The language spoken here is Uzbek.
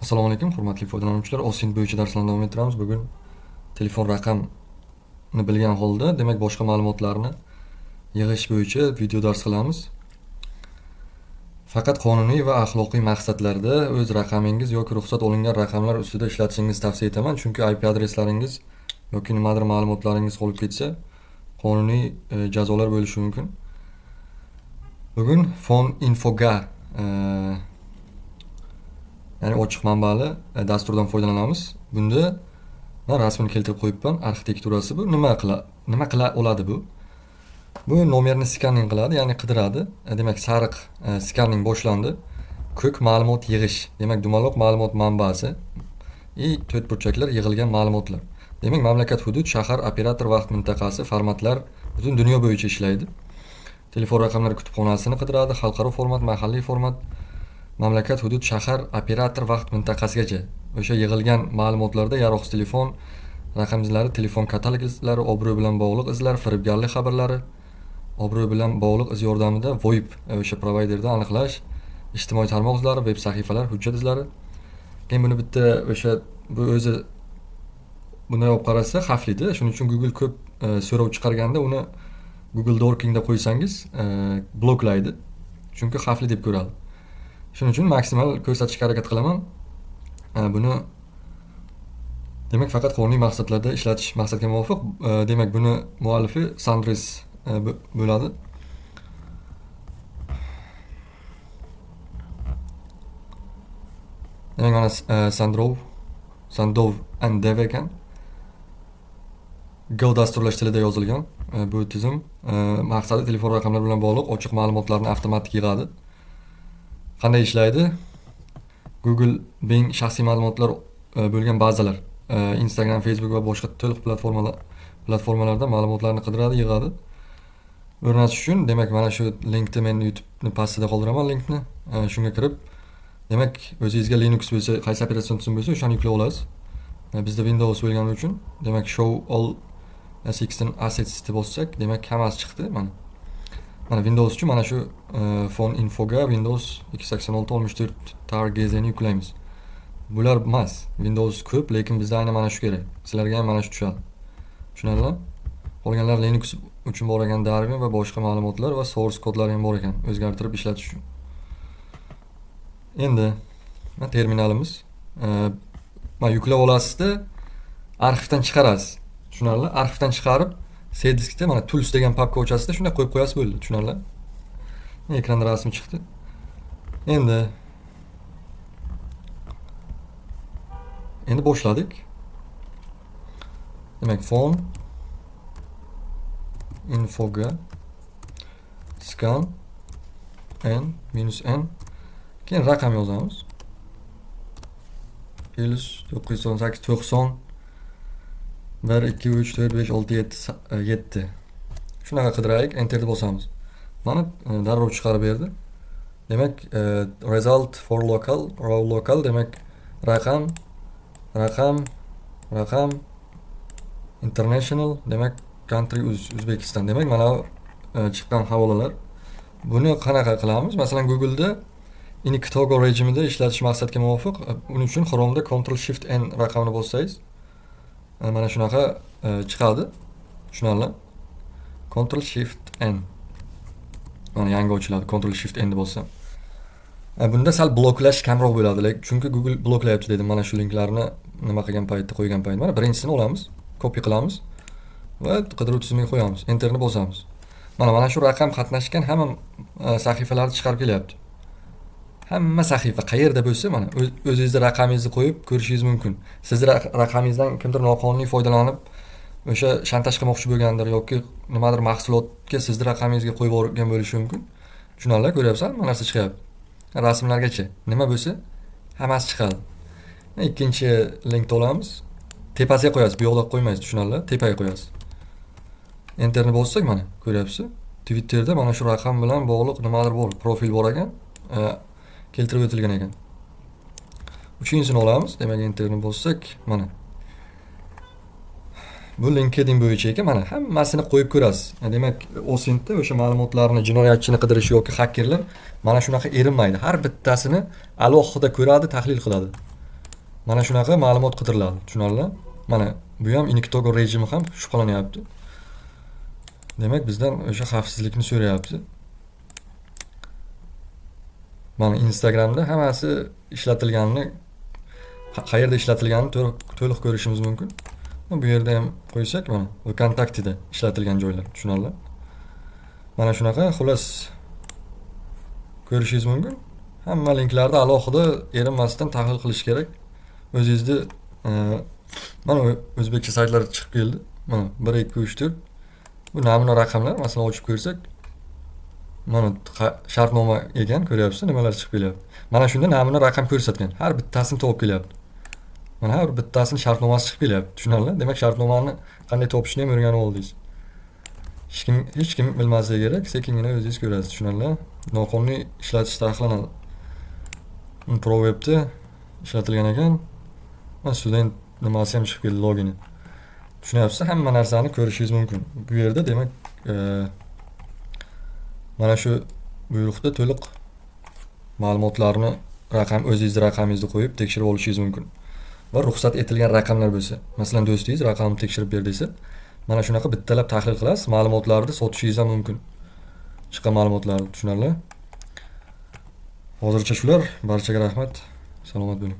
Assalomu alaykum, hurmatli foydalanuvchilar. Osint bo'yicha darslarni davom ettiramiz. Bugun telefon raqamni bilgan holda, demak boshqa ma'lumotlarni yig'ish bo'yicha video dars qilamiz. Faqat qonuniy va axloqiy maqsadlarda o'z raqamingiz yoki ruxsat olingan raqamlar ustida ishlatishingizni tavsiya etaman, chunki IP adreslaringiz yoki nimadir ma'lumotlaringiz qolib ketsa, qonuniy jazolar bo'lishi mumkin. Bugun Phoninfoga ya'ni ochiq manbali dasturdan foydalanamiz. Bunda men rasmini keltirib qo'yibman. Arxitekturasi bu nima qila oladi bu? Bu nomerni skanning qiladi, ya'ni qidiradi. Demak, sariq skanning boshlandi. Ko'k ma'lumot yig'ish. Demak, dumaloq ma'lumot manbasi. To'rtburchaklar yig'ilgan ma'lumotlar. Demak, mamlakat, hudud, shahar, operator, vaqt mintaqasi, formatlar butun dunyo bo'yicha ishlaydi. Telefon raqamlari kutubxonasini qidiradi, xalqaro format, mahalliy format, mamlakat, hudud, shahar, operator, vaqt mintaqasigacha. O'sha yig'ilgan ma'lumotlarda yaroqsiz telefon raqam izlari, telefon katalog izlari, obro' bilan bog'liq izlar, firibgarlik xabarlari, obro' bilan bog'liq iz yordamida VoIP o'sha provayderda aniqlash, ijtimoiy tarmoq izlari, veb sahifalar, hujjat izlari. Keyin buni bitta o'sha bu o'zi bunday olib qarasa xavfli-da. Shuning uchun Google ko'p so'rov chiqarganda uni Google Dorkingda qo'ysangiz bloklaydi. Chunki xavfli deb ko'radi. Shuning uchun maksimal ko'rsatishga harakat qilaman. Buni demak faqat qonuniy maqsadlarda ishlatish maqsadga muvofiq. Demak, buni muallifi Sandres bo'ladi. Demak, mana Sandov and Dev ekan. Go dasturlash tilida yozilgan. Bu tizim maqsadi telefon raqamlari bilan bog'liq ochiq ma'lumotlarni avtomatik yig'adi. Qanday ishlaydi? Google, Bing shaxsiy ma'lumotlar bo'lgan bazalar, Instagram, Facebook va boshqa to'liq platformalarda ma'lumotlarni qidiradi, yig'adi. O'rnatish uchun, demak, mana shu linkni men YouTube'ni pastida qoldiraman, linkni. Shunga kirib, demak, o'zingizga Linux bo'lsa, qaysi operatsion tizim bo'lsa, o'shani yuklab olasiz. Bizda Windows bo'lgani uchun, demak, show all existing assets deb bossak, demak, hammasi chiqdi. Mana Windows uchun mana shu Phoninfoga Windows 286 Targezeni yuklaymiz. Bular emas. Windows ko'p, lekin bizda aynan mana shu kerak. Sizlarga ham mana shu tushadi. Tushunarlimi? Qolganlar Linux uchun bor ekan, Darwin va boshqa ma'lumotlar va source kodlari ham bor ekan, o'zgartirib ishlatish uchun. Endi mana terminalimiz. Mana yuklab olasizda arxivdan chiqarasiz. Tushunarli? Arxivdan chiqarib C diskda mana tools degan papka ochasizda shunday qo'yib qo'yasiz, bo'ldi. Tushunarli? Ekranda rasmi chiqdi. Endi boshladik. Demak, Phoninfoga scan n -n keyin raqam yozamiz. 918 90 1 2 3 4 5 6 7 shunaqa qidiraylik, enterni bosamiz. Mana darrov chiqarib berdi. Demak, result for local, raw local, demak raqam international, demak country Uzbekistan. Demak, mana chiqqan havolalar. Buni qanaqa qilamiz? Masalan, Google'da Inktogo rejimida ishlatish maqsadga muvofiq, uning uchun Chrome'da Ctrl Shift N raqamini bossangiz, mana shunaqa chiqadi. Tushunarli? Ctrl Shift N. Mana yangi ochiladi. Ctrl Shift N deb bossam. Bunda sal bloklash kamroq bo'ladi, chunki Google bloklayapti dedim. Mana shu linklarni nima qilgan paytda, qo'ygan paytda. Mana birinchisini olamiz, copy qilamiz va qidiruv tizimiga qo'yamiz. Enterni bosamiz. Mana shu raqam qatnashgan hamma sahifalarni chiqarib kelyapti. Hamma sahifa qayerda bo'lsa, mana o'zingizning raqamingizni qo'yib ko'rishingiz mumkin. Sizning raqamingizdan kimdir noqonuniy foydalanib, o'sha shantaj qilmoqchi bo'lgandir yoki nimadir mahsulotga sizning raqamingizga qo'yib yuborgan bo'lishi mumkin. Tushunarli? Ko'ryapsizmi? Mana narsa chiqyapti. Rasmlargacha nima bo'lsa, hammasi chiqadi. Ikkinchi linkni olamiz. Tepasiga qo'yasiz, bu yoqda qo'ymaysiz, tushunarli? Tepaga qo'yasiz. Enterni bossak, mana ko'ryapsiz. Twitterda mana shu raqam bilan bog'liq nimadir bor, profil bor ekan. Keltirib o'tilgan ekan. Uchinchisini olamiz. Demak, enterni bossak, mana. Bu LinkedIn bo'yicha ekan, mana hammasini qo'yib ko'rasiz. Demak, Osintda o'sha ma'lumotlarni jinoyatchini qidirish yoki xakerlar mana shunaqa erinmaydi. Har bittasini alohida ko'radi, tahlil qiladi. Mana shunaqa ma'lumot qidiriladi, tushunarlimi? Mana bu ham Inktogo rejimi ham shubhalanyapti. Demak, bizdan o'sha xavfsizlikni so'rayapti. Mana Instagramda hammasi ishlatilganini, qayerda ishlatilganini to'liq ko'rishimiz mumkin. Bu yerda ham qo'ysak, mana VKontakteda ishlatilgan joylar, tushunarlimi? Mana shunaqa, xullas ko'rishingiz mumkin. Hamma linklarni alohida erinmasdan tahlil qilish kerak. O'zingizni mana o'zbekcha saytlar chiqib keldi. Mana 1 2 3 4. Bu namuna raqamlar, masalan ochib ko'rsak, mana shartnoma ekan, ko'ryapsiz, nimalar chiqib kelyapti. Mana shunda namuna raqam ko'rsatgan. Har bittasini topib kelyapti. Mana har bittasini shartnomasi chiqib kelyapti, tushunarli? Demak, shartnomani qanday topishni ham o'rganib oldingiz. Hech kim bilmasligi kerak, sekingina o'zingiz ko'rasiz, tushunarli? Noqonuniy ishlatish taqiqlanadi. ProWeb'da ishlatilgan ekan. Mana student nimasi ham chiqib keldi, logini. Tushunyapsiz? Hamma narsani ko'rishingiz mumkin. Bu yerda demak, mana shu buyruqda to'liq ma'lumotlarni o'zingizning raqamingizni qo'yib tekshirib olishingiz mumkin. Va ruxsat etilgan raqamlar bo'lsa, masalan do'stingiz raqamni tekshirib ber desa, mana shunaqa bittalab tahlil qilasiz, ma'lumotlarni sotishingiz ham mumkin. Chiqqan ma'lumotlarni, tushunarli? Hozircha shular. Barchaga rahmat. Salomat bo'ling.